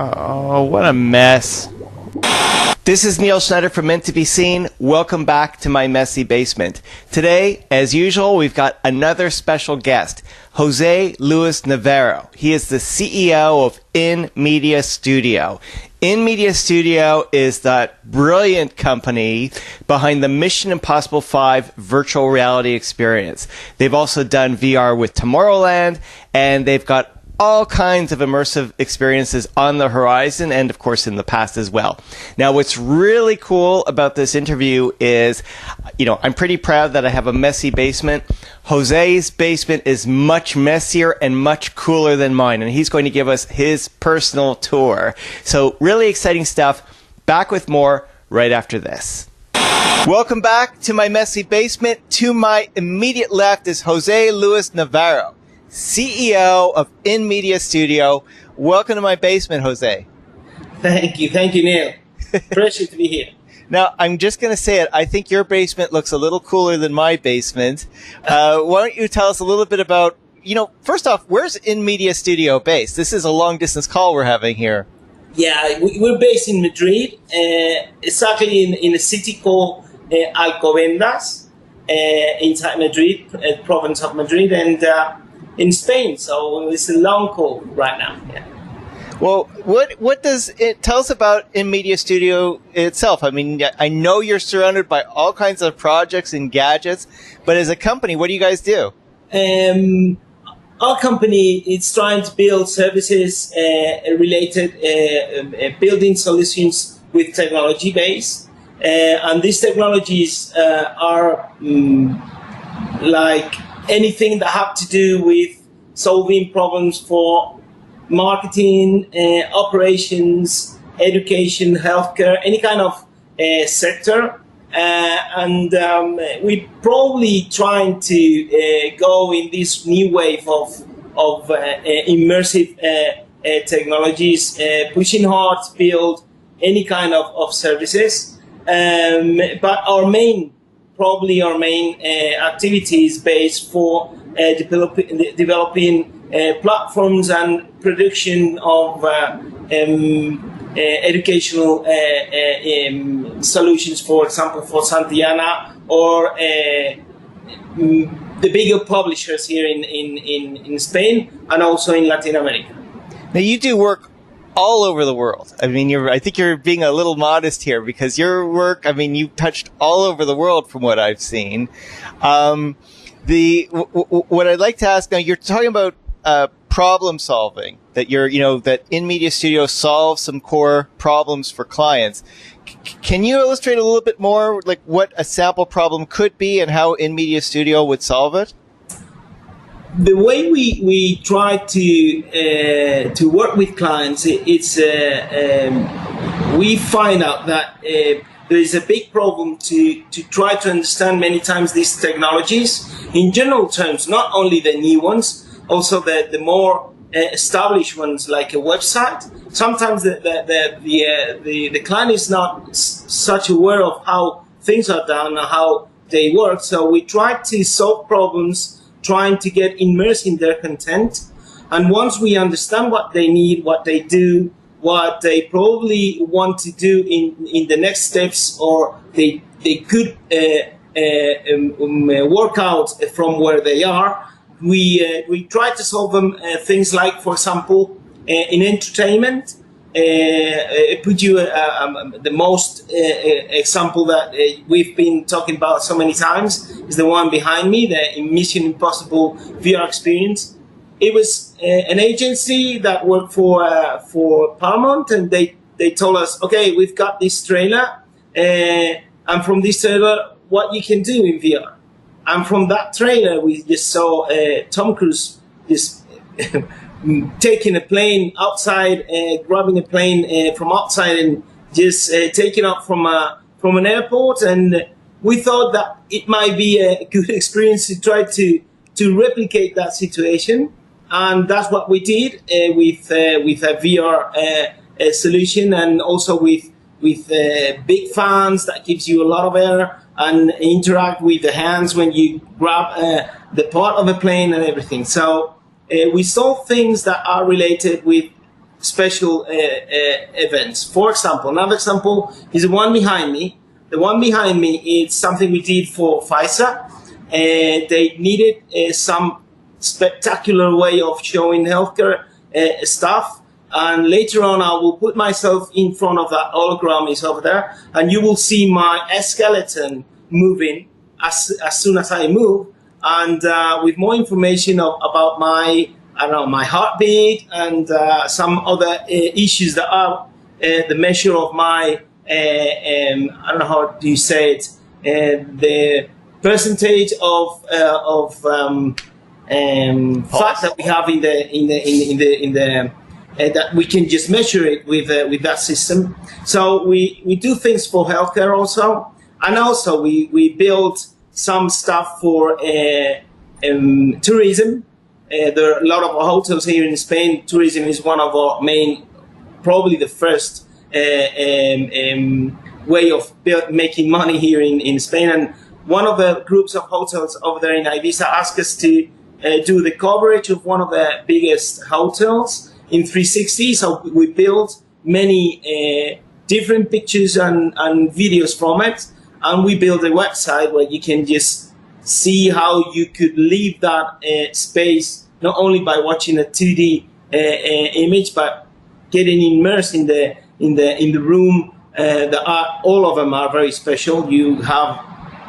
Oh, what a mess. This is Neil Schneider from Meant to Be Seen. Welcome back to my messy basement. Today, as usual, we've got another special guest, Jose Luis Navarro. He is the CEO of inMediaStudio. inMediaStudio is that brilliant company behind the Mission Impossible 5 virtual reality experience. They've also done VR with Tomorrowland, and they've got all kinds of immersive experiences on the horizon and, of course, in the past as well. Now, what's really cool about this interview is, I'm pretty proud that I have a messy basement. Jose's basement is much messier and much cooler than mine, and he's going to give us his personal tour. So, really exciting stuff. Back with more right after this. Welcome back to my messy basement. To my immediate left is Jose Luis Navarro, CEO of inMediaStudio. Welcome to my basement, Jose. Thank you, Neil. Pleasure to be here. Now, I'm just going to say it. I think your basement looks a little cooler than my basement. Why don't you tell us a little bit about, first off, where's inMediaStudio based? This is a long-distance call we're having here. Yeah, we're based in Madrid, exactly in a city called Alcobendas, inside Madrid, province of Madrid, and in Spain, so it's a long call right now. Yeah. Well, what does it tell us about inMediaStudio itself? I mean, I know you're surrounded by all kinds of projects and gadgets, but as a company, what do you guys do? Our company is trying to build services related, building solutions with technology base, and these technologies are like anything that have to do with solving problems for marketing, operations, education, healthcare, any kind of sector. And we're probably trying to go in this new wave of immersive technologies, pushing hard to build any kind of services. But our main activity is based for developing platforms and production of educational solutions, for example, for Santillana or the bigger publishers here in Spain and also in Latin America. Now, you do work all over the world. I mean, I think you're being a little modest here because your work, you touched all over the world from what I've seen. What I'd like to ask now, you're talking about problem solving, that that inMediaStudio solves some core problems for clients. Can you illustrate a little bit more, like what a sample problem could be and how inMediaStudio would solve it? The way we try to work with clients, it's we find out that there is a big problem to try to understand many times these technologies in general terms, not only the new ones, also the more established ones like a website. Sometimes the client is not such aware of how things are done or how they work. So we try to solve problems trying to get immersed in their content. And once we understand what they need, what they do, what they probably want to do in the next steps, or they could work out from where they are, we try to solve them things like, for example, in entertainment. Put you the most example that we've been talking about so many times is the one behind me, the Mission Impossible VR experience. It was an agency that worked for Paramount, and they told us, okay, we've got this trailer, and from this trailer, what you can do in VR. And from that trailer, we just saw Tom Cruise just taking a plane outside, grabbing a plane from outside and just taking off from an airport. And we thought that it might be a good experience to try to replicate that situation. And that's what we did with a VR solution, and also with big fans that gives you a lot of air and interact with the hands when you grab the part of a plane and everything. So we solve things that are related with special events. For example, another example is the one behind me. The one behind me is something we did for Pfizer. They needed some spectacular way of showing healthcare stuff. And later on, I will put myself in front of that hologram is over there, and you will see my skeleton moving as soon as I move, and with more information about my, I don't know, my heartbeat and some other issues that are the measure of my, I don't know how do you say it, the percentage of fat that we have in the that we can just measure it with that system. So we do things for healthcare also, and also we build some stuff for tourism. There are a lot of hotels here in Spain. Tourism is one of our main, probably the first way of making money here in Spain. And one of the groups of hotels over there in Ibiza asked us to do the coverage of one of the biggest hotels in 360. So we built many different pictures and videos from it. And we built a website where you can just see how you could leave that space, not only by watching a 2D image, but getting immersed in the room. All of them are very special. You have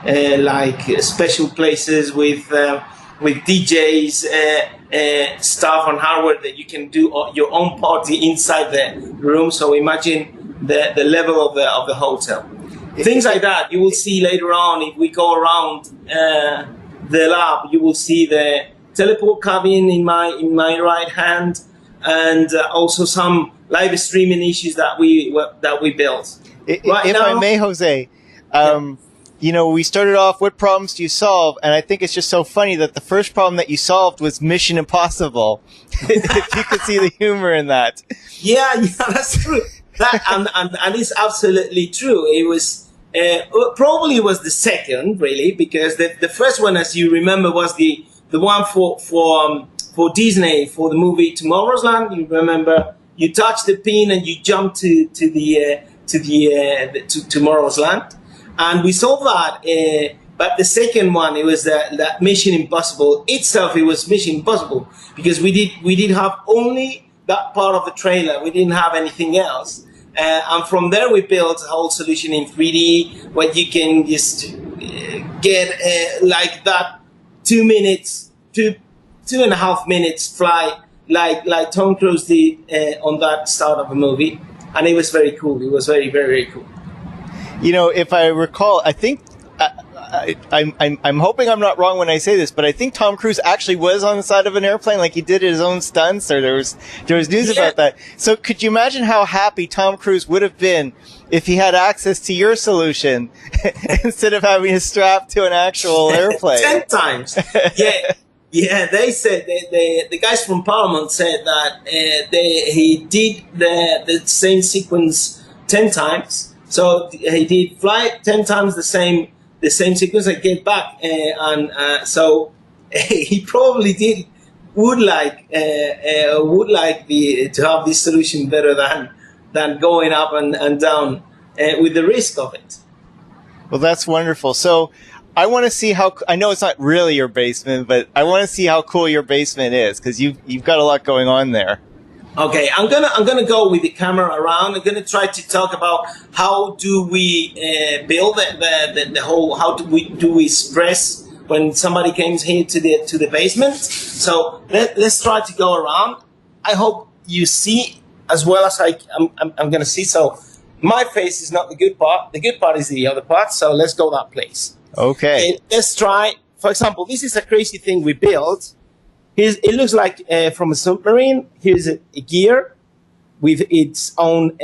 like special places with DJs, stuff on hardware that you can do your own party inside the room. So imagine the level of the hotel. Things like that you will see later on. If we go around the lab, you will see the teleport cabin in my right hand, and also some live streaming issues that we built. If I may, Jose, you know, we started off, what problems do you solve? And I think it's just so funny that the first problem that you solved was Mission Impossible. If you could see the humor in that. Yeah, that's true. That and it's absolutely true. It was probably was the second, really, because the first one, as you remember, was the one for Disney, for the movie Tomorrow's Land. You remember, you touch the pin and you jump to Tomorrow's Land. And we saw that, but the second one, it was that Mission Impossible itself. It was Mission Impossible because we did have only that part of the trailer. We didn't have anything else, and from there we built a whole solution in 3D where you can just get like that 2 minutes, 2.5 minutes fly like Tom Cruise did on that start of a movie, and it was very cool. It was very, very, very cool. You know, if I recall, I think I'm hoping I'm not wrong when I say this, but I think Tom Cruise actually was on the side of an airplane, like he did his own stunts, or there was news about that. So could you imagine how happy Tom Cruise would have been if he had access to your solution instead of having to strap to an actual airplane? 10 times. Yeah. Yeah, they said, the guys from Paramount said that he did the same sequence 10 times. So he did fly 10 times the same sequence and get back, so he probably would like to have this solution better than going up and down with the risk of it. Well, that's wonderful. So I want to see how, I know it's not really your basement, but I want to see how cool your basement is, because you've got a lot going on there. Okay, I'm gonna go with the camera around. I'm gonna try to talk about how do we build the whole, how do we express when somebody comes here to the basement. So let's try to go around. I hope you see as well as I'm gonna see. So my face is not the good part. The good part is the other part. So let's go that place. Okay. Let's try. For example, this is a crazy thing we built. It looks like from a submarine. Here's a gear with its own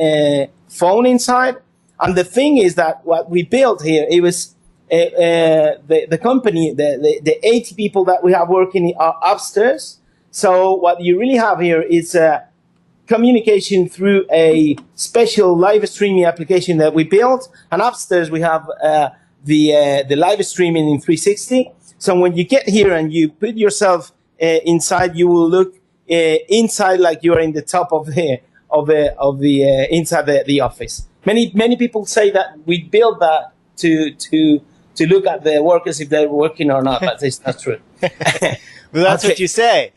phone inside. And the thing is that what we built here, it was the company, the 80 people that we have working are upstairs. So what you really have here is communication through a special live streaming application that we built. And upstairs we have the live streaming in 360. So when you get here and you put yourself inside, you will look inside like you are in the top of the inside the office. Many people say that we built that to look at the workers if they're working or not, but it's not true. Well, that's what you say.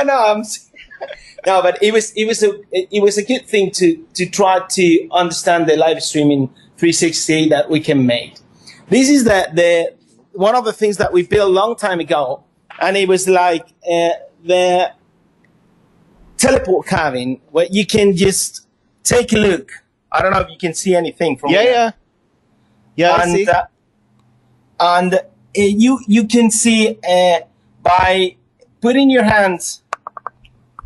No. No, but it was a good thing to try to understand the live streaming 360 that we can make. This is the one of the things that we built a long time ago, and it was like the teleport cabin where you can just take a look. I don't know if you can see anything from here. Yeah, I see. And you can see by putting your hands.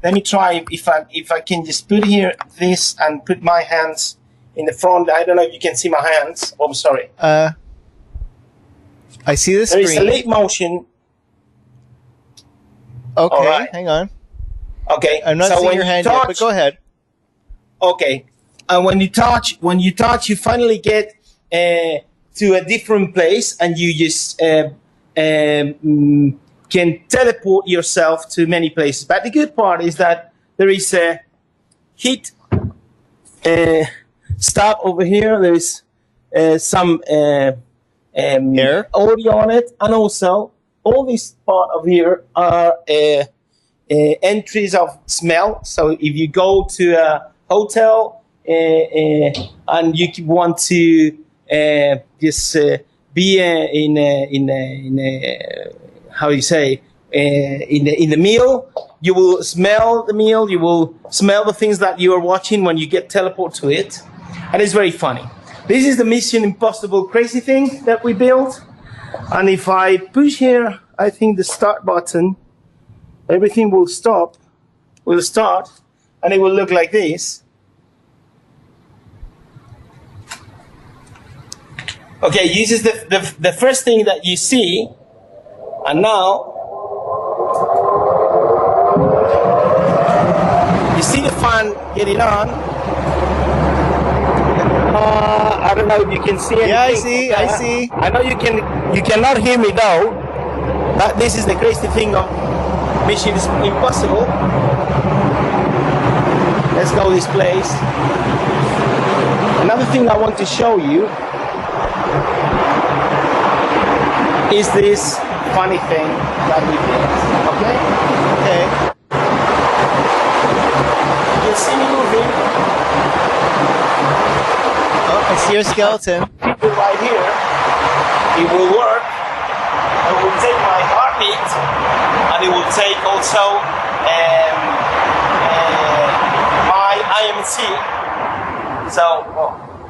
Let me try if I can just put here this and put my hands in the front. I don't know if you can see my hands. Oh, I'm sorry. I see the screen. There is a leap motion. Okay, right. Hang on. Okay. I'm not seeing your hand yet, but go ahead. Okay. And when you touch, you finally get to a different place, and you just can teleport yourself to many places. But the good part is that there is a heat stop over here. There is some Air audio on it, and also all this part of here are entries of smell. So if you go to a hotel and you want to just be in how you say in the meal, you will smell the meal. You will smell the things that you are watching when you get teleported to it, and it's very funny. This is the Mission Impossible crazy thing that we built, and if I push here, I think the start button, everything will start, and it will look like this. Okay, this is the first thing that you see, and now you see the fan getting on. I don't know if you can see anything. Yeah, I see. I know you cannot hear me though. But this is the crazy thing of Mission Impossible. Let's go this place. Another thing I want to show you is this funny thing that we did. Okay? Okay. You can see me moving. Oh, I see your skeleton. People right here. It will work. It will take my heartbeat, and it will take also my IMC. So,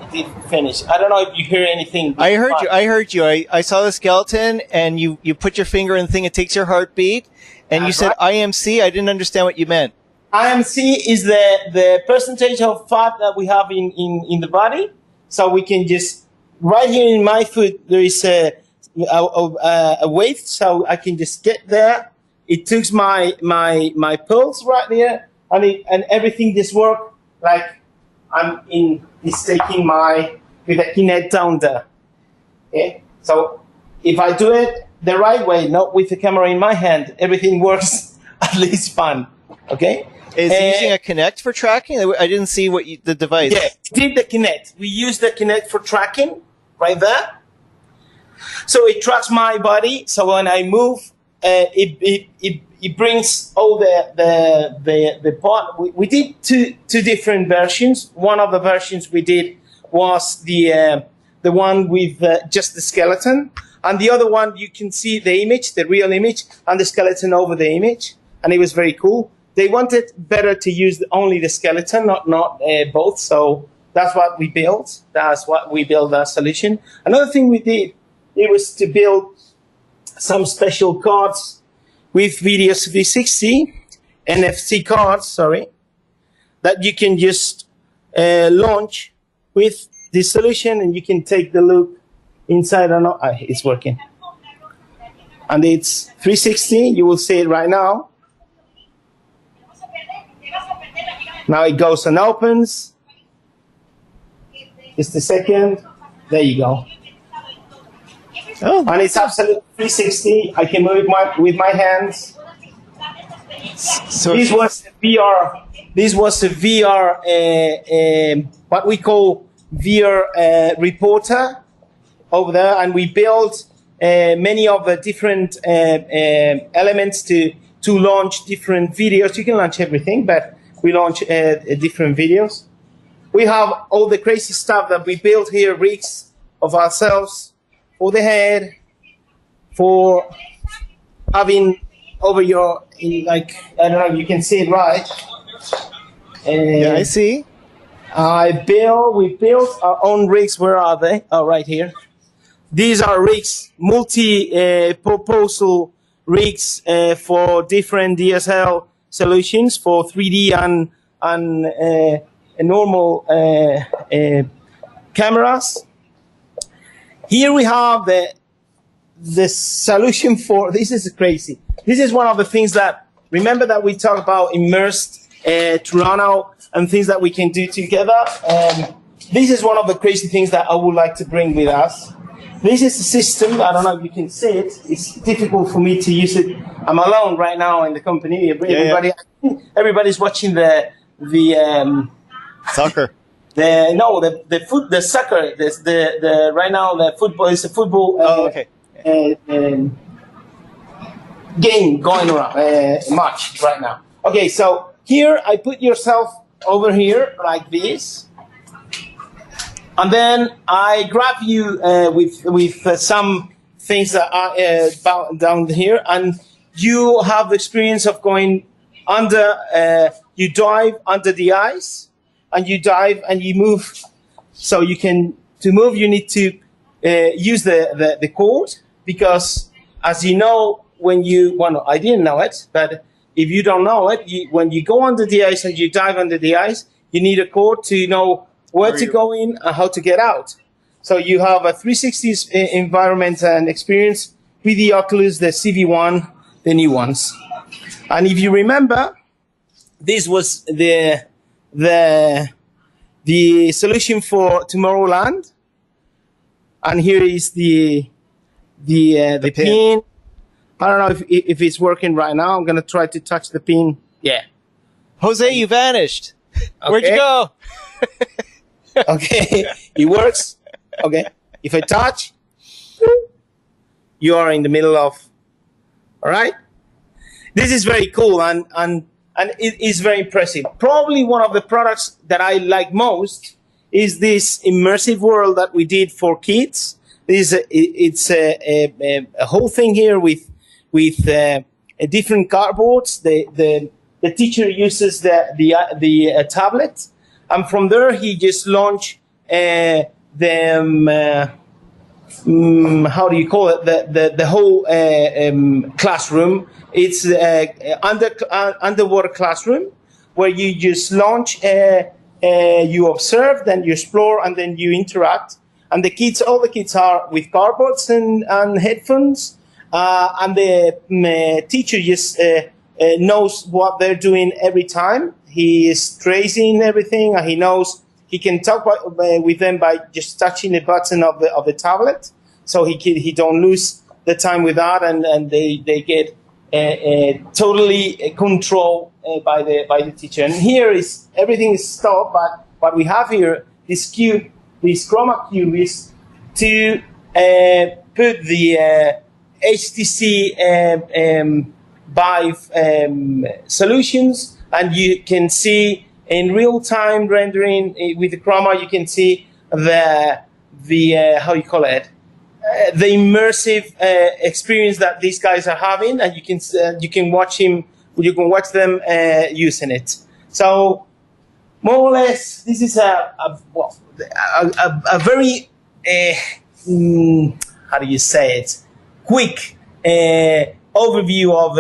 it did finish. I don't know if you hear anything. I heard you. I saw the skeleton, and you put your finger in the thing. It takes your heartbeat, and you said IMC. I didn't understand what you meant. IMC is the percentage of fat that we have in the body. So we can just, right here in my foot, there is a weight, so I can just get there. It took my pulse right there, and everything just worked like it's taking with a Kinect down there. Okay? So if I do it the right way, not with the camera in my hand, everything works at least fun. Okay? Is it using a Kinect for tracking? I didn't see the device. Yeah, did the Kinect. We use the Kinect for tracking right there. So it tracks my body. So when I move, it brings all the part. We did two different versions. One of the versions we did was the one with just the skeleton, and the other one you can see the image, the real image, and the skeleton over the image, and it was very cool. They wanted better to use only the skeleton, not both. So that's what we built. That's what we built our solution. Another thing we did, it was to build some special cards with Videos 360, NFC cards, sorry, that you can just launch with this solution, and you can take the look inside or not. It's working. And it's 360. You will see it right now. Now it goes and opens. Just a second. There you go. Oh, and it's absolutely 360. I can move it with my hands. So this was the VR This was a VR, what we call VR reporter over there, and we built many of the different elements to launch different videos. You can launch everything, but we launch different videos. We have all the crazy stuff that we built here, rigs of ourselves for the head, for having over your, like, I don't know if you can see it right. Yeah, I see. We built our own rigs. Where are they? Oh, right here. These are rigs, multi-proposal rigs for different DSL solutions for 3D and normal cameras. Here we have the solution for, this is crazy. This is one of the things that, remember that we talked about immersed Toronto and things that we can do together. This is one of the crazy things that I would like to bring with us. This is a system, I don't know if you can see it. It's difficult for me to use it. I'm alone right now in the company. Everybody's watching the soccer. The soccer. The right now the football is a football. Okay. Game going around, match right now. Okay, so here I put yourself over here like this. And then I grab you with some things that are down here, and you have the experience of going under. You dive under the ice, and you dive and you move. So you can to move. You need to use the cord, because, as you know, when you I didn't know it, but if you don't know it, when you go under the ice and you dive under the ice, you need a cord to know where to go in and how to get out. So you have a 360 environment and experience with the Oculus, the CV1, the new ones. And if you remember, this was the solution for Tomorrowland. And here is the pin. I don't know if it's working right now. I'm going to try to touch the pin. Yeah. Jose, you vanished. Okay. Where'd you go? Okay, it works. Okay, if I touch, you are in the middle of. All right, this is very cool and it is very impressive. Probably one of the products that I like most is this immersive world that we did for kids. It's a whole thing here with different cardboards. The teacher uses the tablet. And from there, he just launched how do you call it? The whole classroom. It's underwater classroom where you just launch, you observe, then you explore, and then you interact. And all the kids are with cardboards and headphones, and the teacher just knows what they're doing every time. He is tracing everything, and he knows he can talk with them by just touching the button of the tablet. So he don't lose the time with that, and they get totally controlled by the teacher. And here is everything is stopped, but what we have here, this chroma cube is to put the HTC Vive solutions. And you can see in real-time rendering with the chroma, you can see the how you call it, the immersive experience that these guys are having, and you can watch them using it. So more or less, this is a very how do you say it, quick overview of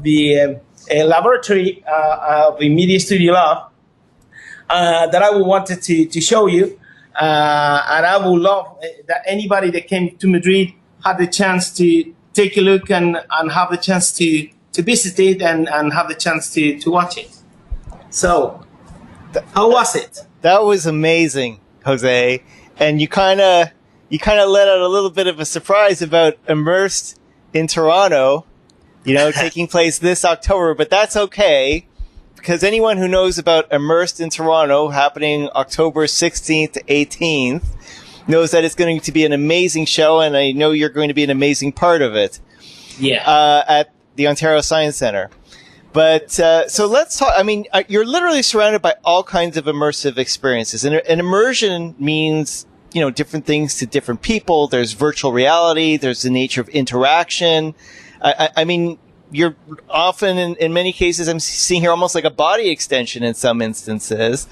the laboratory of the inMediaStudio lab that I wanted to show you, and I would love that anybody that came to Madrid had the chance to take a look and have the chance to visit it and have the chance to watch it. So, how was it? That was amazing, Jose. And you kind of let out a little bit of a surprise about Immersed in Toronto, taking place this October, but that's okay because anyone who knows about Immersed in Toronto, happening October 16th to 18th, knows that it's going to be an amazing show, and I know you're going to be an amazing part of it. Yeah. At the Ontario Science Centre. But so let's talk. I mean, you're literally surrounded by all kinds of immersive experiences, and immersion means, you know, different things to different people. There's virtual reality. There's the nature of interaction. I mean, you're often, in many cases, I'm seeing here almost like a body extension in some instances.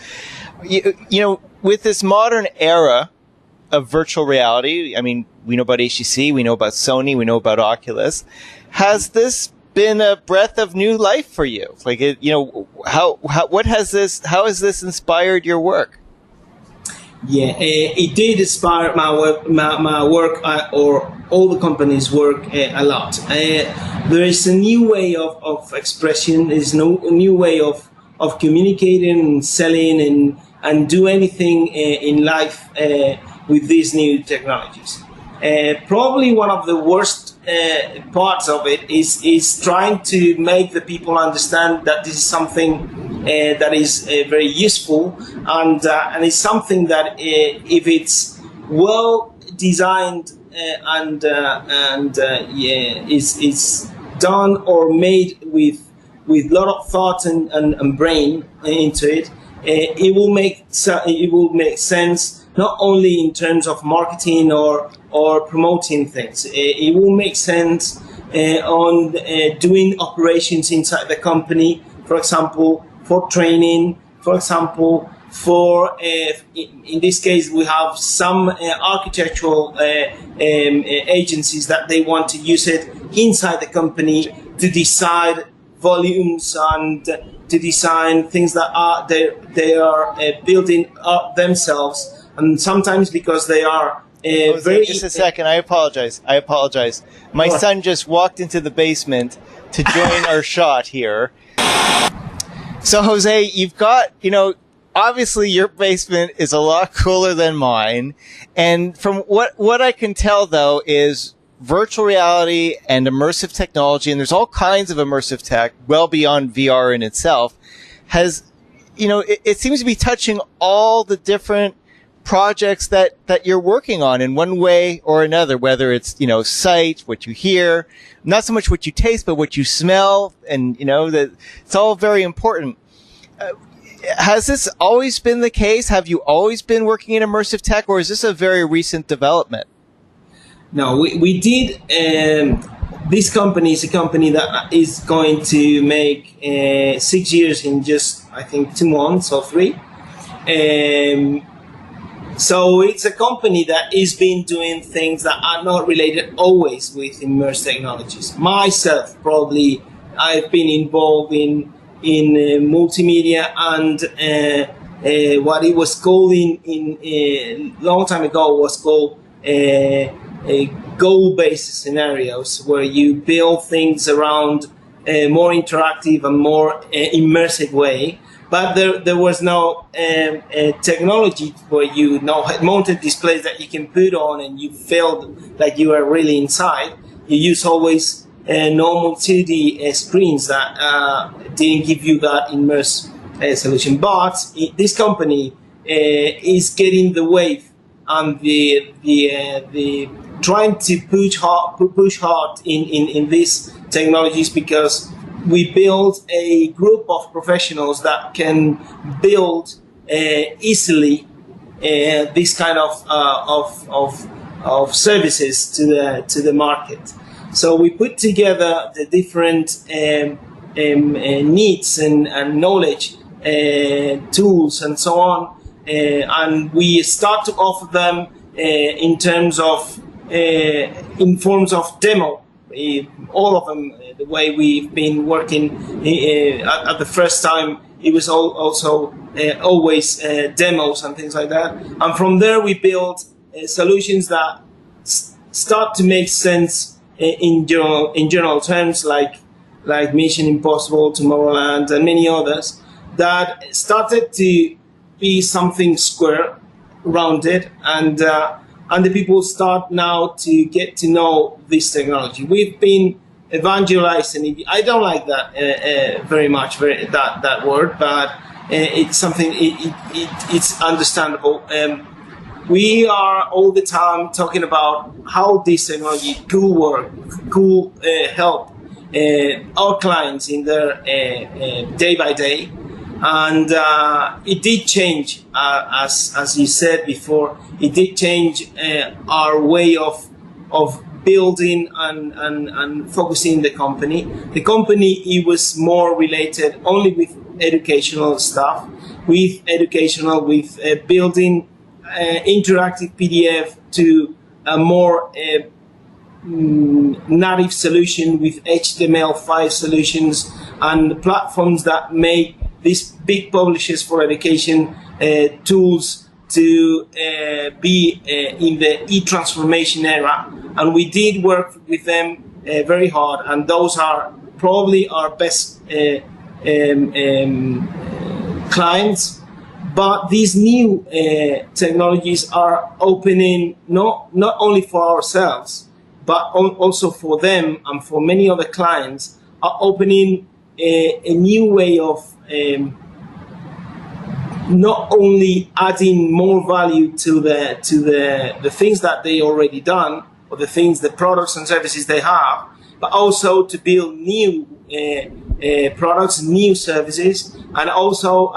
You know, with this modern era of virtual reality, I mean, we know about HTC, we know about Sony, we know about Oculus. Has this been a breath of new life for you? Like, you know, how has this inspired your work? Yeah, it did inspire my work, or all the companies' work a lot. There is a new way of expression. There's a new way of communicating and selling and do anything in life with these new technologies. Probably one of the worst parts of it is trying to make the people understand that this is something that is very useful, and it's something that if it's well designed is done or made with a lot of thought and brain into it, it will make sense. Not only in terms of marketing or promoting things, it will make sense on doing operations inside the company. For example, for training. For example, for in this case, we have some architectural agencies that they want to use it inside the company to decide volumes and to design things that they are building up themselves. And sometimes because they are very... Just a second, I apologize. My son just walked into the basement to join our shot here. So, Jose, you've got, you know, obviously your basement is a lot cooler than mine. And from what I can tell, though, is virtual reality and immersive technology, and there's all kinds of immersive tech well beyond VR in itself, has, you know, it seems to be touching all the different projects that you're working on in one way or another, whether it's, you know, sight, what you hear, not so much what you taste, but what you smell, and, you know, that it's all very important. Has this always been the case? Have you always been working in immersive tech, or is this a very recent development? No, we did. This company is a company that is going to make 6 years in just, I think, 2 months or 3. So it's a company that is been doing things that are not related always with immersed technologies. Myself, probably, I've been involved in multimedia and what it was called in a long time ago was called goal-based scenarios, where you build things around a more interactive and more immersive way. But there was no technology where you had mounted displays that you can put on and you felt like you were really inside. You use always normal 2D screens that didn't give you that immersive solution. But this company is getting the wave and the trying to push hard in these technologies, because we build a group of professionals that can build easily this kind of services to the market. So we put together the different needs and knowledge, tools and so on, and we start to offer them in forms of demo. All of them, the way we've been working at the first time, it was also always demos and things like that. And from there, we build solutions that start to make sense in general terms, like Mission Impossible, Tomorrowland, and many others, that started to be something square, rounded, and the people start now to get to know this technology. We've been evangelizing. I don't like that very much, that word, but it's something. It's understandable. We are all the time talking about how this technology could work, could help our clients in their day by day, and it did change, as you said before. It did change our way of building and focusing the company. The company, it was more related only with educational stuff, with building interactive PDF to a more native solution with HTML5 solutions and platforms that make these big publishers for education tools to be in the e-transformation era. And we did work with them very hard, and those are probably our best clients. But these new technologies are opening not only for ourselves, but also for them and for many other clients, are opening a new way of not only adding more value to the things that they already done, or the products and services they have, but also to build new products, new services, and also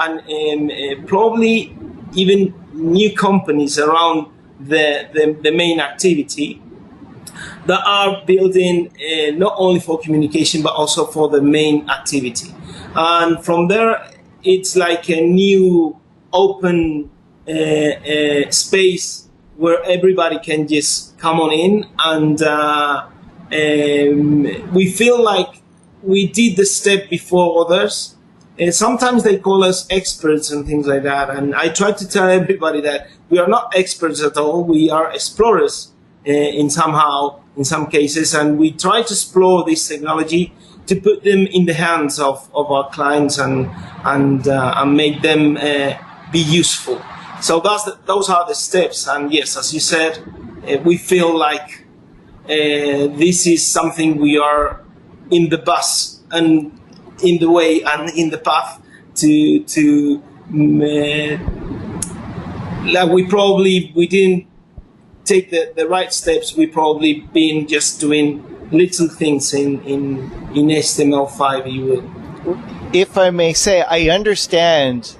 probably even new companies around the main activity that are building not only for communication but also for the main activity. And from there, it's like a new open space where everybody can just come on in, and we feel like we did the step before others. And sometimes they call us experts and things like that, and I try to tell everybody that we are not experts at all. We are explorers in some cases, and we try to explore this technology to put them in the hands of our clients and make them be useful. So those are the steps. And yes, as you said, we feel like this is something we are in the bus and in the way and in the path to like we didn't take the right steps. We probably been just doing little things in HTML5, you would. If I may say, I understand,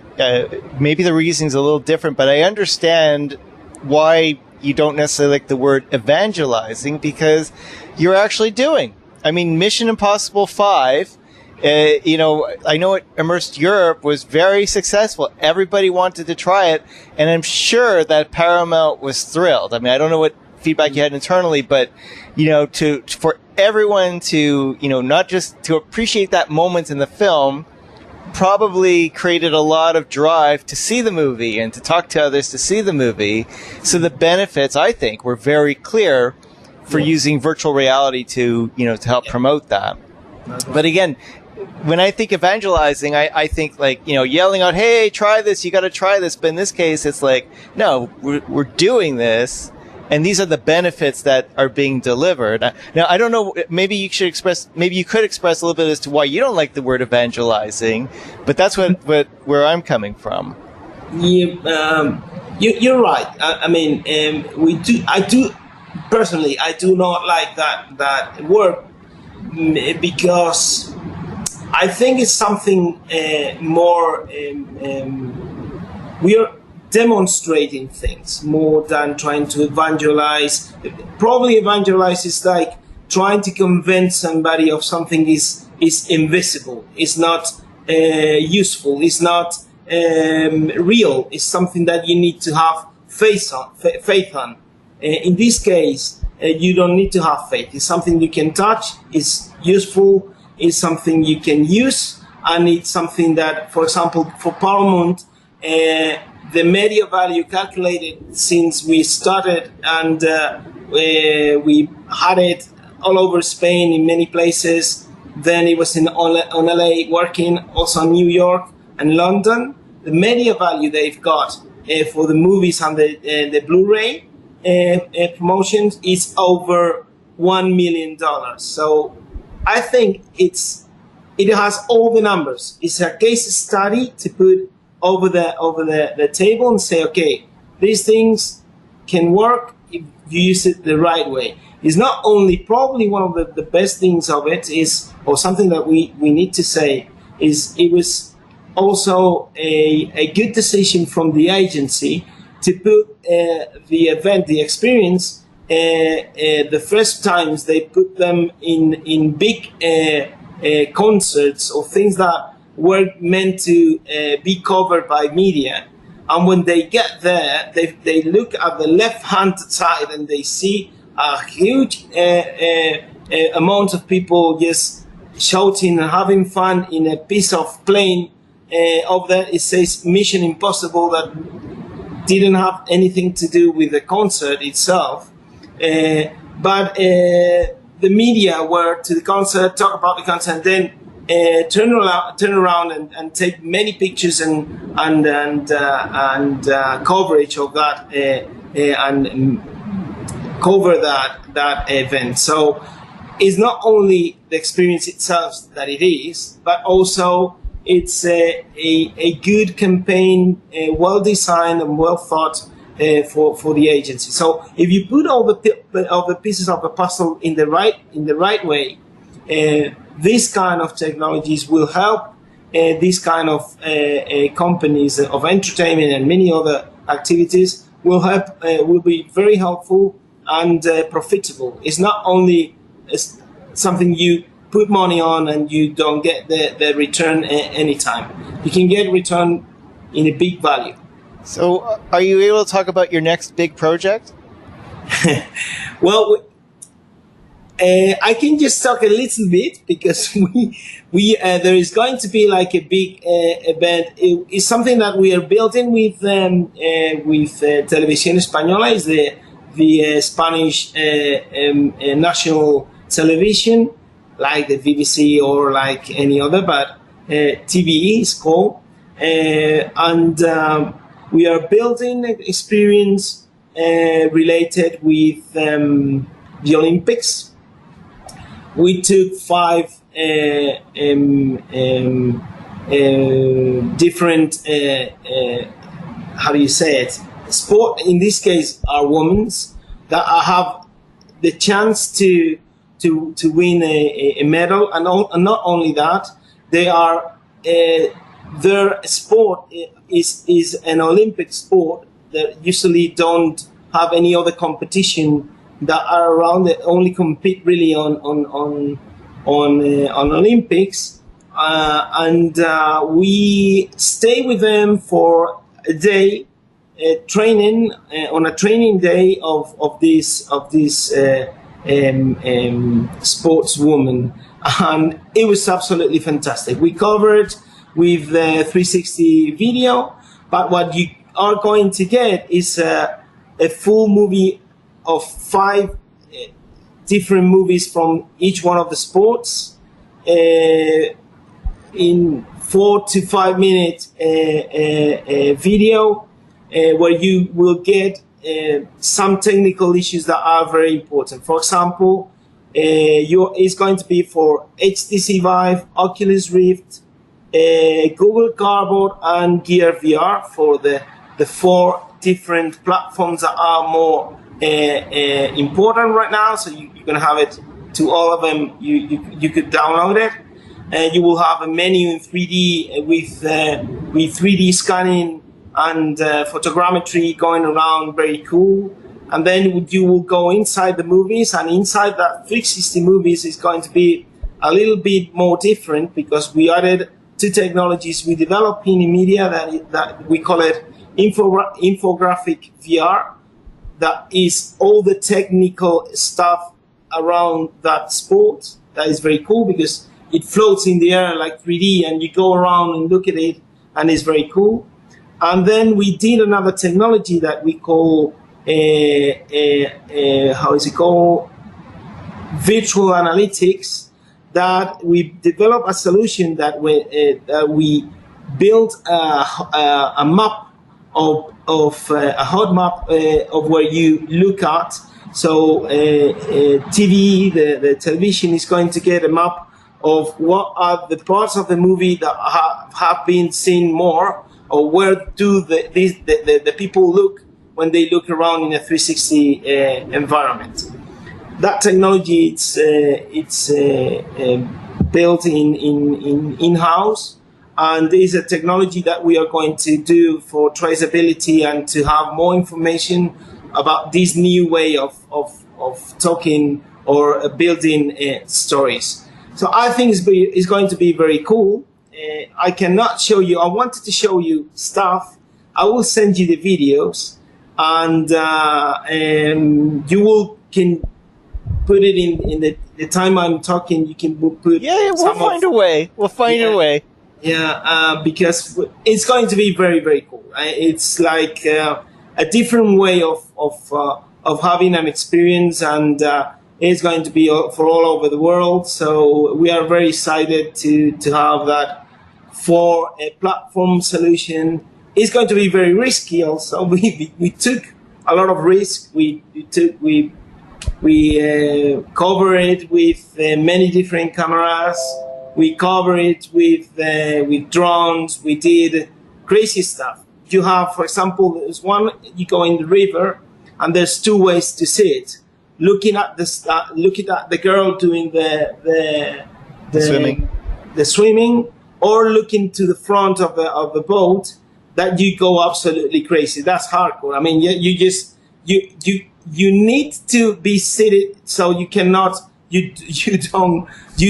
maybe the reasoning's a little different, but I understand why you don't necessarily like the word evangelizing, because you're actually doing. I mean, Mission Impossible 5, I know Immersed Europe was very successful. Everybody wanted to try it, and I'm sure that Paramount was thrilled. I mean, I don't know what feedback you had internally, but, for everyone to, not just to appreciate that moment in the film, probably created a lot of drive to see the movie and to talk to others to see the movie. So the benefits, I think, were very clear for using virtual reality to help promote that. But again, when I think evangelizing, I think like, yelling out, hey, try this, you got to try this. But in this case, it's like, no, we're doing this, and these are the benefits that are being delivered. Now, I don't know, maybe you could express a little bit as to why you don't like the word evangelizing, but that's where I'm coming from. Yeah, you're right. I mean, personally, I do not like that word, because I think it's something more. We are demonstrating things more than trying to evangelize. Probably evangelize is like trying to convince somebody of something is invisible, is not useful, is not real. It's something that you need to have faith on. In this case, you don't need to have faith. It's something you can touch, it's useful, it's something you can use, and it's something that, for example, for Paramount, the media value calculated since we started, and we had it all over Spain in many places. Then it was on LA working, also in New York and London. The media value they've got for the movies and the Blu-ray promotions is over $1 million. So I think it has all the numbers. It's a case study to put over the table and say, okay, these things can work if you use it the right way. It's not only, probably one of the best things of it is, or something that we need to say, is it was also a good decision from the agency to put the event, the experience, the first times they put them in big concerts or things that were meant to be covered by media. And when they get there, they look at the left-hand side and they see a huge amount of people just shouting and having fun in a piece of plane. Over there it says Mission Impossible, that didn't have anything to do with the concert itself. But the media were to the concert, talk about the concert, and then turn around and take many pictures and coverage of that and cover that event. So it's not only the experience itself that it is, but also it's a good campaign, well designed and well thought for the agency. So if you put all the pieces of the puzzle in the right way, these kind of technologies will help these kind of companies of entertainment and many other activities will be very helpful and profitable. It's not only something you put money on and you don't get the return anytime. You can get return in a big value. So are you able to talk about your next big project? Well, I can just talk a little bit, because we there is going to be like a big event. It's something that we are building with Televisión Española, is the Spanish national television, like the BBC or like any other, but TVE is called, and we are building an experience related with the Olympics. We took 5 different, how do you say it, sport, in this case are women's, that have the chance to win a medal, and not only that, they are their sport is an Olympic sport that usually don't have any other competition that are around. That only compete really on Olympics, and we stay with them for a day, training on a training day of this sportswoman, and it was absolutely fantastic. We covered with 360 video, but what you are going to get is a full movie of 5 different movies from each one of the sports, in 4 to 5 minute video, where you will get some technical issues that are very important. For example, it's going to be for HTC Vive, Oculus Rift, Google Cardboard, and Gear VR, for the 4 different platforms that are more important right now. So you're going to have it to all of them. You could download it, and you will have a menu in 3D with 3D scanning and photogrammetry going around, very cool. And then you will go inside the movies, and inside that 360 movies is going to be a little bit more different, because we added 2 technologies we developed in inMedia that we call it infographic VR. That is all the technical stuff around that sport. That is very cool, because it floats in the air like 3D, and you go around and look at it, and it's very cool. And then we did another technology that we call how is it called? Virtual analytics. That we developed a solution that we built a map of a hot map of where you look at, So TV, the television is going to get a map of what are the parts of the movie that have been seen more, or where do the people look when they look around in a 360 environment. That technology, it's built in-house, and is a technology that we are going to do for traceability and to have more information about this new way of talking or building stories. So I think it's going to be very cool. I cannot show you. I wanted to show you stuff. I will send you the videos, and you can put it in the time I'm talking. You can put. Yeah, we'll find a way. We'll find a way. Yeah, because it's going to be very, very cool. It's like a different way of having an experience, and it's going to be for all over the world. So we are very excited to have that for a platform solution. It's going to be very risky. Also, we took a lot of risk. We cover it with many different cameras. We cover it with drones. We did crazy stuff. You have, for example, there's one, you go in the river, and there's two ways to see it. Looking at the girl doing the swimming, or looking to the front of the boat, that you go absolutely crazy. That's hardcore. I mean, you need to be seated so you cannot. You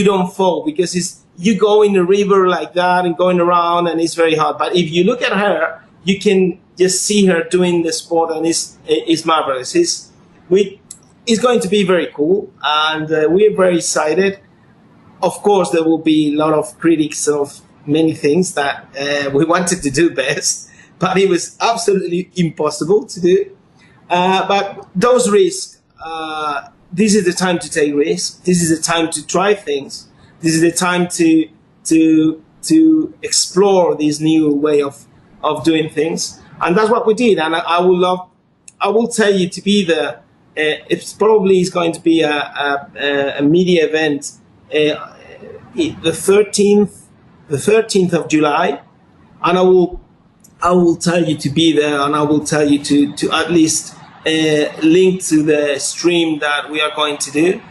don't fall, because you go in the river like that and going around, and it's very hard. But if you look at her, you can just see her doing the sport, and it's marvelous. It's going to be very cool, and we're very excited. Of course, there will be a lot of critics of many things that we wanted to do best, but it was absolutely impossible to do. But those risks. This is the time to take risks. This is the time to try things. This is the time to explore this new way of doing things. And that's what we did. And I will tell you to be there. It's probably is going to be a media event the 13th of July, and I will tell you to be there, and I will tell you to at least link to the stream that we are going to do,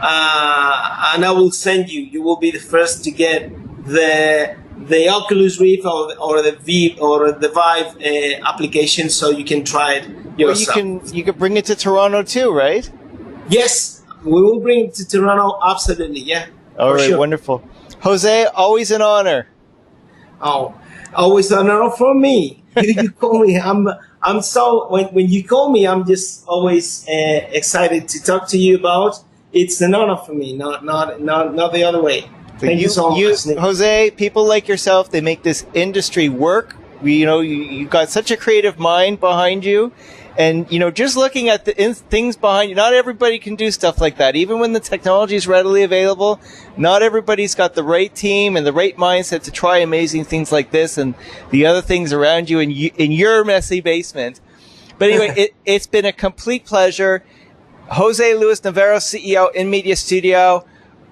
and I will send you. You will be the first to get the Oculus Rift or the Vive application, so you can try it yourself. Well, you can bring it to Toronto too, right? Yes, we will bring it to Toronto. Absolutely, yeah. All right, sure. Wonderful. Jose, always an honor. Oh, always an honor for me. You call me. I'm so when you call me, I'm just always excited to talk to you about. It's an honor for me, not the other way. Thank you so much, Nick. Jose. People like yourself, they make this industry work. You've got such a creative mind behind you, and just looking at the things behind you. Not everybody can do stuff like that. Even when the technology is readily available, not everybody's got the right team and the right mindset to try amazing things like this and the other things around you in your messy basement. But anyway, it's been a complete pleasure. Jose Luis Navarro, CEO, inMediaStudio.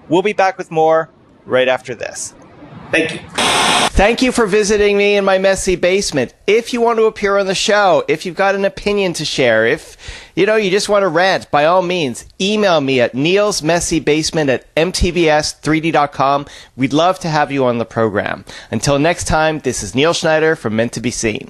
We'll be back with more right after this. Thank you. Thank you for visiting me in my messy basement. If you want to appear on the show, if you've got an opinion to share, if you just want to rant, by all means, email me at neilsmessybasement@mtbs3d.com. We'd love to have you on the program. Until next time, this is Neil Schneider from Meant to Be Seen.